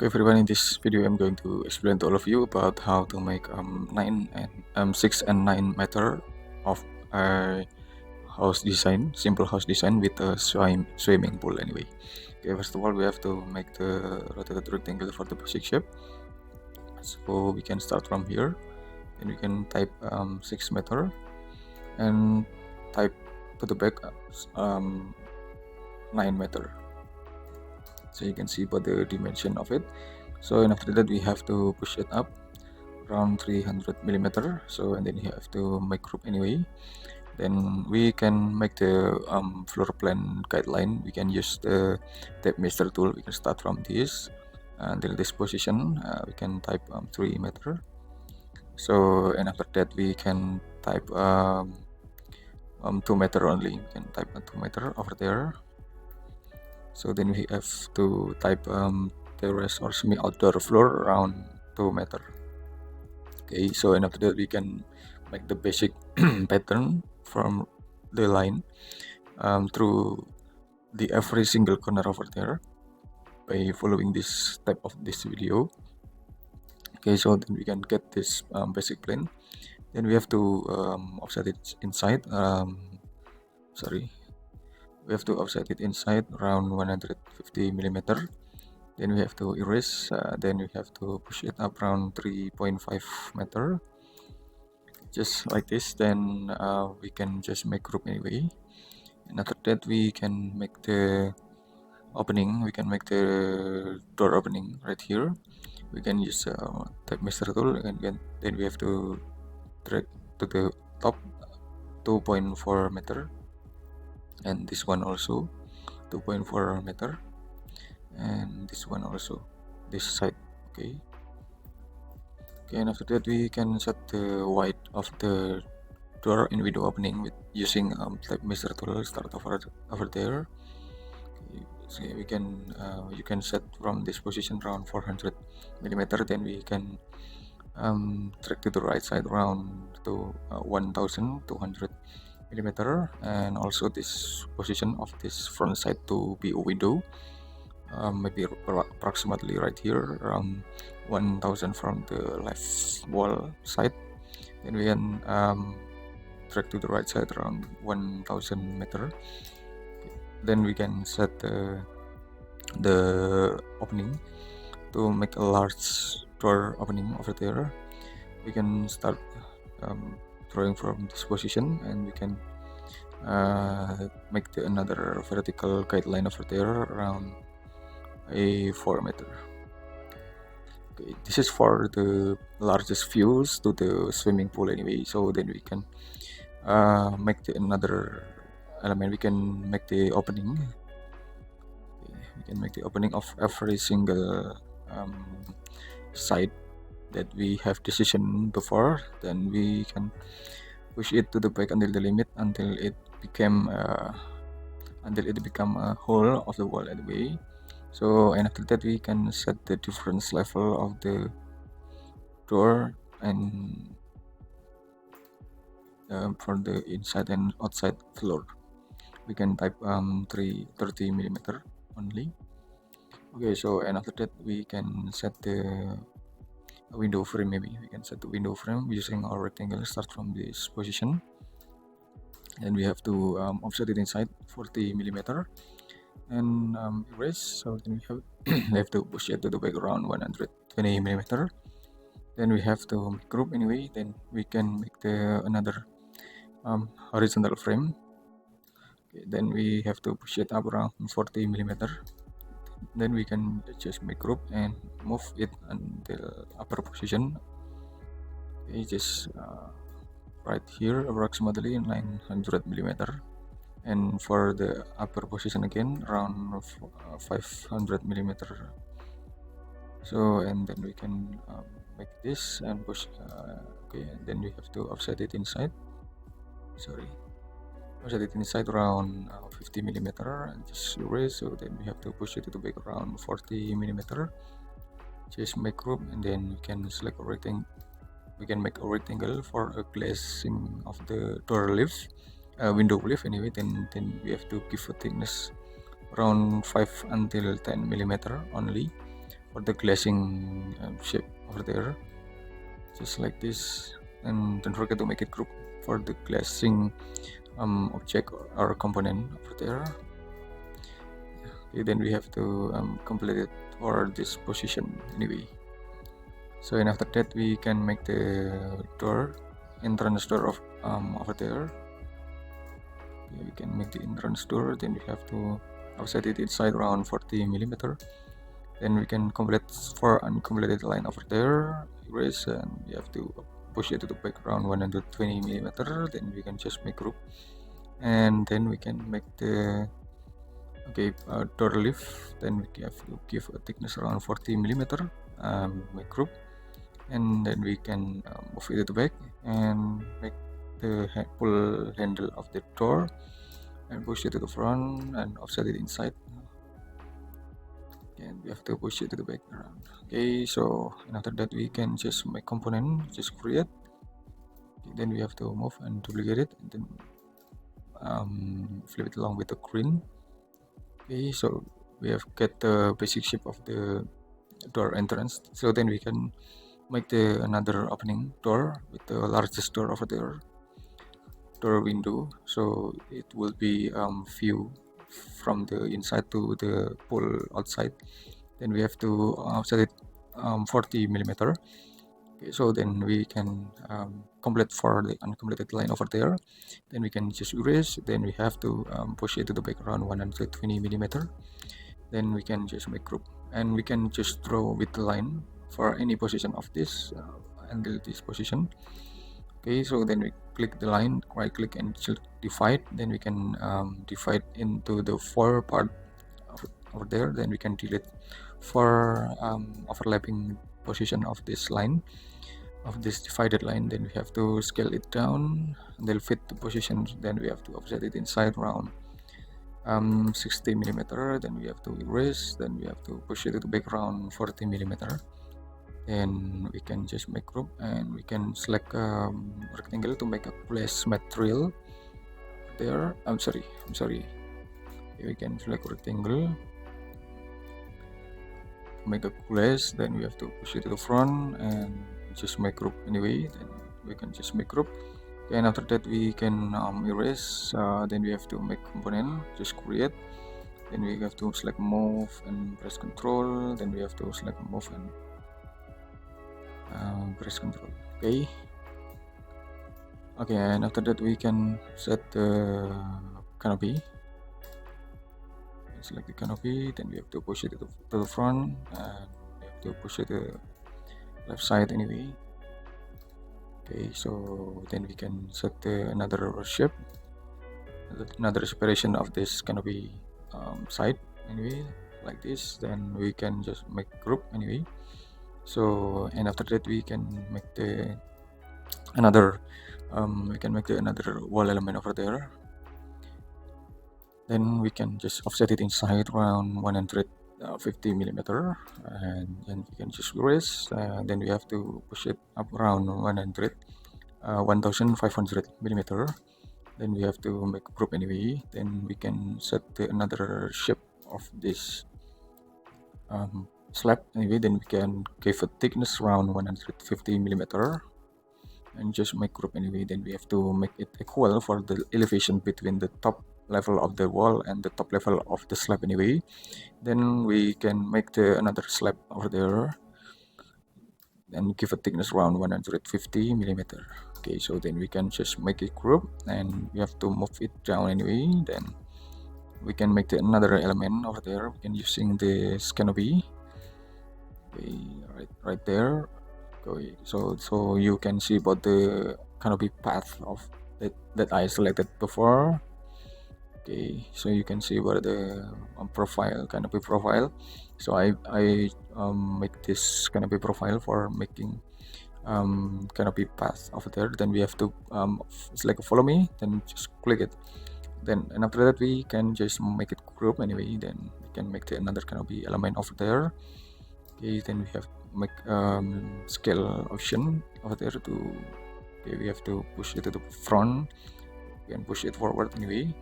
Okay everyone, in this video I'm going to explain to all of you about how to make 6 and 9 meter of a house design, simple house design with a swimming pool anyway. Okay, first of all we have to make the rotated rectangle for the basic shape. So we can start from here and we can type 6 meter and type to the back 9 meter. So you can see about the dimension of it. So and after that we have to push it up around 300 millimeter. So and then you have to make group anyway. Then we can make the floor plan guideline. We can use the tape measure tool. We can start from this until this position. We can type 3 meter. So and after that we can type 2 meter only. We can type 2 meter over there. So then we have to type terrace or semi outdoor floor around 2 meter. Okay, so and after that we can make the basic pattern from the line through the every single corner over there by following this step of this video. Okay, so then we can get this basic plan. Then we have to offset it inside we have to offset it inside around 150 millimeter. Then we have to erase, then we have to push it up around 3.5 meter, just like this. Then we can just make group anyway, and after that we can make the opening. We can make the door opening right here. We can use type measure tool, and then we have to drag to the top 2.4 meter, and this one also 2.4 meter, and this one also, this side. Okay, and after that we can set the height of the door and window opening with using type measure tool. Start over there. Okay, so we can you can set from this position around 400 millimeter. Then we can drag to the right side around to 1200 millimeter, and also this position of this front side to be a window, maybe approximately right here around 1000 from the left wall side. Then we can drag to the right side around 1000 meter. Then we can set the opening to make a large door opening over there. We can start drawing from this position, and we can make another vertical guideline over there around a 4 meter. Okay, this is for the largest views to the swimming pool anyway. So then we can make another element. We can make the opening. Okay, we can make the opening of every single side that we have decision before. Then we can push it to the back until the limit, until it became become a hole of the wall anyway. So and after that we can set the difference level of the door and for the inside and outside floor. We can type 330 millimeter only. Okay, so and after that we can set the window frame. Maybe we can set the window frame using our rectangle. Start from this position, and we have to offset it inside 40 millimeter and erase. So then we have we have to push it to the background 120 millimeter. Then we have to group anyway. Then we can make the another horizontal frame. Okay, then we have to push it up around 40 millimeter. Then we can just make group and move it until upper position. Okay, just right here approximately 900 millimeter, and for the upper position again around 500 millimeter. So and then we can make this and push. Okay, and then we have to offset it inside. Offset it inside around 50 millimeter and just erase. So then we have to push it to the back around 40 millimeter. Just make group, and then we can select a rectangle. We can make a rectangle for a glazing of the door leaf, window leaf anyway. Then we have to give a thickness around 5 until 10 millimeter only for the glazing shape over there, just like this. And don't forget to make it group for the glazing object or component over there. Okay, then we have to complete it for this position anyway. So and after that we can make the door, entrance door of over there. Okay, we can make the entrance door. Then we have to offset it inside around 40 millimeter. Then we can complete for uncompleted line over there, erase, and we have to push it to the background 120 millimeter. Then we can just make group, and then we can make the door leaf. Then we have to give a thickness around 40 millimeter, make group, and then we can move it to the back and make the pull handle of the door and push it to the front and offset it inside. And we have to push it to the background. Okay, so after that we can just make component, just create. Okay, then we have to move and duplicate it, and then flip it along with the green. Okay, so we have get the basic shape of the door entrance. So then we can make the another opening door with the largest door over there, door window. So it will be view from the inside to the pull outside. Then we have to set it 40 millimeter. Okay, so then we can complete for the uncompleted line over there. Then we can just erase. Then we have to push it to the background 120 millimeter. Then we can just make group, and we can just draw with the line for any position of this until this position. Okay, so then we click the line, right click and divide. Then we can divide into the 4 part over there. Then we can delete for overlapping position of this line, of this divided line. Then we have to scale it down and they'll fit the positions. Then we have to offset it inside around 60 millimeter. Then we have to erase. Then we have to push it to the background 40 millimeter. Then we can just make group, and we can select rectangle to make a place material there. I'm sorry. We can select rectangle, make a place. Then we have to push it to the front and just make group anyway. Then we can just make group. Okay, and after that we can erase. Then we have to make component, just create. Then we have to select move and press control. Then we have to select move and press control. Okay, and after that we can set the canopy. Select the canopy. Then we have to push it to the front, and we have to push it to the left side anyway. Okay, so then we can set another shape, another separation of this canopy side anyway, like this. Then we can just make group anyway. So and after that we can make the another wall element over there. Then we can just offset it inside around 150 millimeter, and then we can just erase. Then we have to push it up around 1500 millimeter. Then we have to make a group anyway. Then we can set another shape of this slab anyway. Then we can give a thickness around 150 millimeter and just make group anyway. Then we have to make it equal for the elevation between the top level of the wall and the top level of the slab anyway. Then we can make another slab over there and give a thickness around 150 millimeter. Okay, so then we can just make it group, and we have to move it down anyway. Then we can make another element over there. We can using the canopy. Okay, right there. Okay, so you can see about the canopy path of that I selected before. Okay, so you can see about the canopy profile. So I make this canopy profile for making canopy path over there. Then we have to select follow me, then just click it. Then and after that we can just make it group anyway. Then we can make another canopy element over there. Okay, then we have make scale option over there to. Okay, we have to push it to the front. We can push it forward anyway.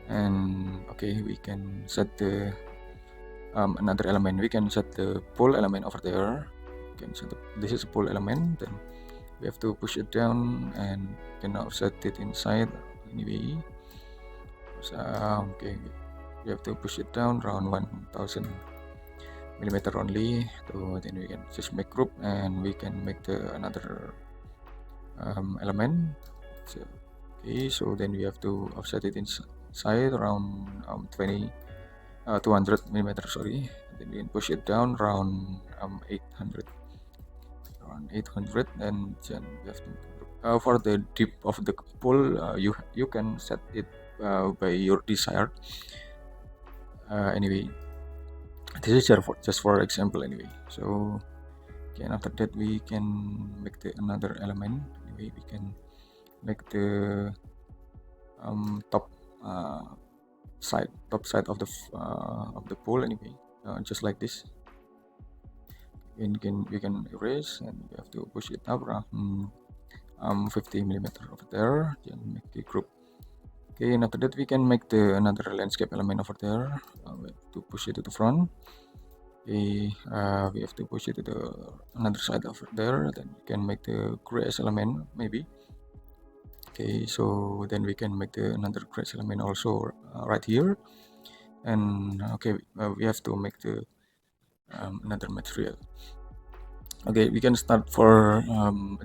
And okay, we can set the another element. We can set the pull element over there. We can set this is a pull element, then we have to push it down and then offset it inside anyway. So, okay, we have to push it down around 1000 millimeter only. So then we can just make group and we can make the another element. So, okay, so then we have to offset it inside around 200 millimeter, sorry. Then we can push it down around 800, and then we have to for the dip of the pull, you can set it by your desire. Anyway, this is just for example anyway. So okay, and after that we can make the another element. Anyway, we can make the top side of the pole anyway, just like this. We can erase and we have to push it up around 50 millimeter over there, then make the group. Okay, and after that we can make the another landscape element over there. We have to push it to the front. Okay, we have to push it to the another side over there, then we can make the grass element maybe. Okay, so then we can make the another grass element also right here. And okay, we have to make the another material. Okay, we can start for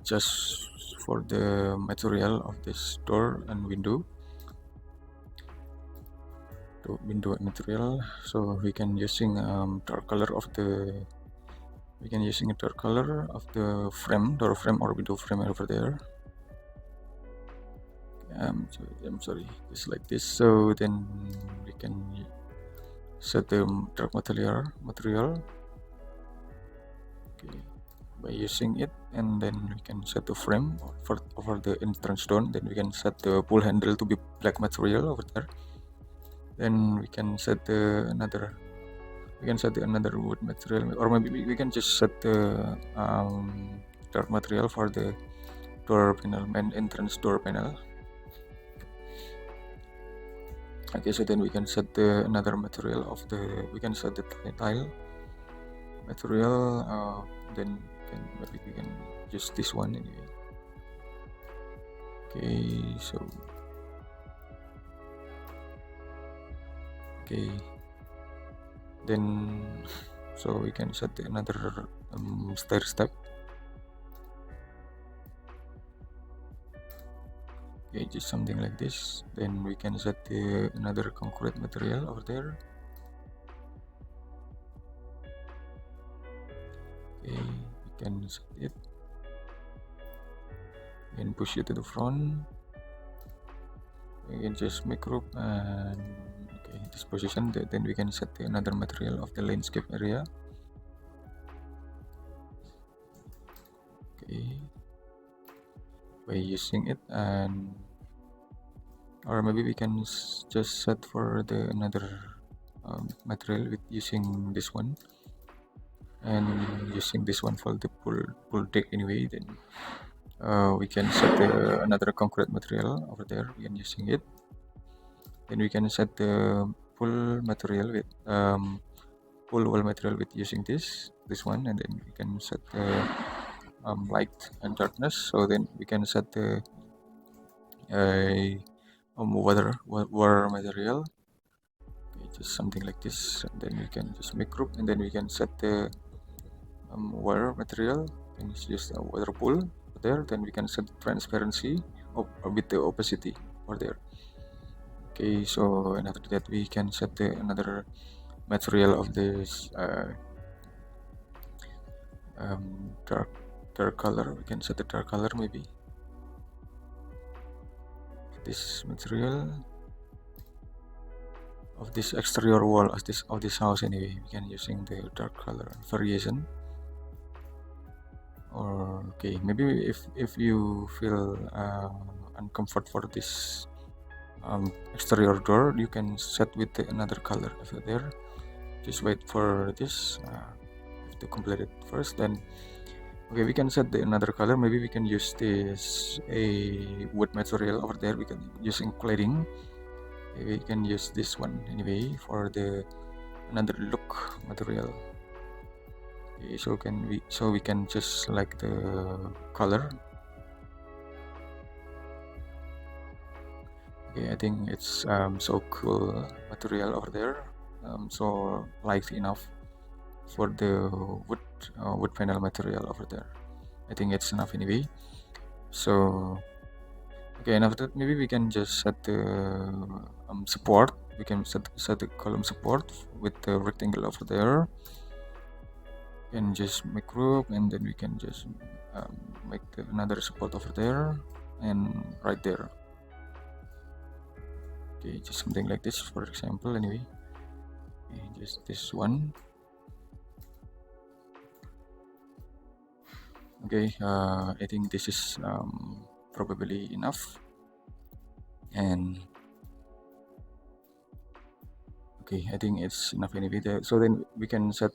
just for the material of this door and window. To window material, so we can using dark color of the a dark color of the frame, door frame or window frame over there. So, I'm sorry, just like this. So then we can set the dark material. Okay, by using it, and then we can set the frame for over the entrance door. Then we can set the pull handle to be black material over there. Then we can set the another wood material, or maybe we can just set the dark material for the door panel and entrance door panel. Okay, so then we can set the another material of the set the tile material. Then maybe we can use this one anyway. Okay, so okay, then so we can set another stair step. Okay, just something like this. Then we can set the another concrete material over there. Okay, we can set it and push it to the front. We can just make group and okay, this position. Then we can set the another material of the landscape area. Okay, by using it, and or maybe we can just set for the another material with using this one, and using this one for the pull deck anyway. Then we can set the another concrete material over there. We can using it. Then we can set the pull material with pull wall material with using this one, and then we can set the light and darkness. So then we can set the water material. Okay, just something like this. And then we can just make group, and then we can set the water material, and use a water pool there. Then we can set transparency with the opacity over there. Okay, so and after that we can set the another material of this dark color. We can set the dark color maybe this material of this exterior wall of this house anyway. We can using the dark color variation. Or okay, maybe if you feel uncomfort for this exterior door, you can set with another color over there. Just wait for this. Have to complete it first. Then okay, we can set the another color. Maybe we can use this a wood material over there. We can using cladding. We can use this one anyway for the another look material. Okay, so we can just select the color. Okay, I think it's so cool material over there, so light enough for the wood panel material over there. I think it's enough anyway. So okay, and after that maybe we can just set the support. We can set the column support with the rectangle over there. And just make group, and then we can just make another support over there and right there. Okay, just something like this for example. Anyway, okay, just this one. Okay, I think this is probably enough. And okay, I think it's enough anyway there. So then we can set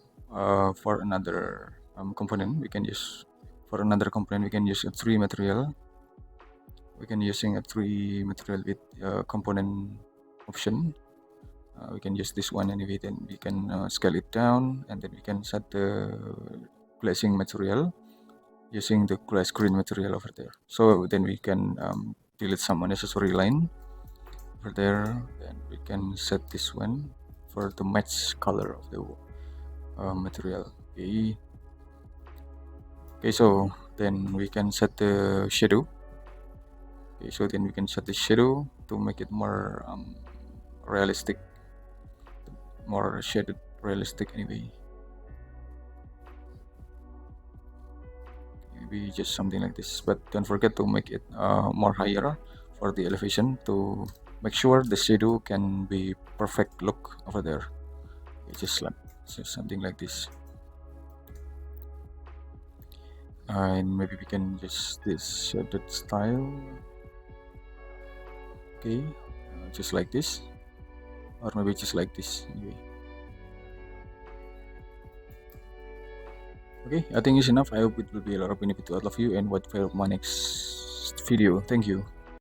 for another component. We can use for another component we can use a 3 material. We can using a 3 material with component option. We can use this one anyway. Then we can scale it down, and then we can set the glazing material using the glass green material over there. So then we can delete some unnecessary line over there. Then we can set this one for the match color of the material. Okay, so then we can set the shadow. Okay, so then we can set the shadow to make it more realistic, more shaded realistic anyway. Maybe just something like this, but don't forget to make it more higher for the elevation to make sure the shadow can be perfect look over there. Okay, just something like this. And maybe we can just this shaded style. Okay, just like this, or maybe just like this anyway. Okay, I think it's enough. I hope it will be a lot of benefit to all of you, and wait for my next video. Thank you.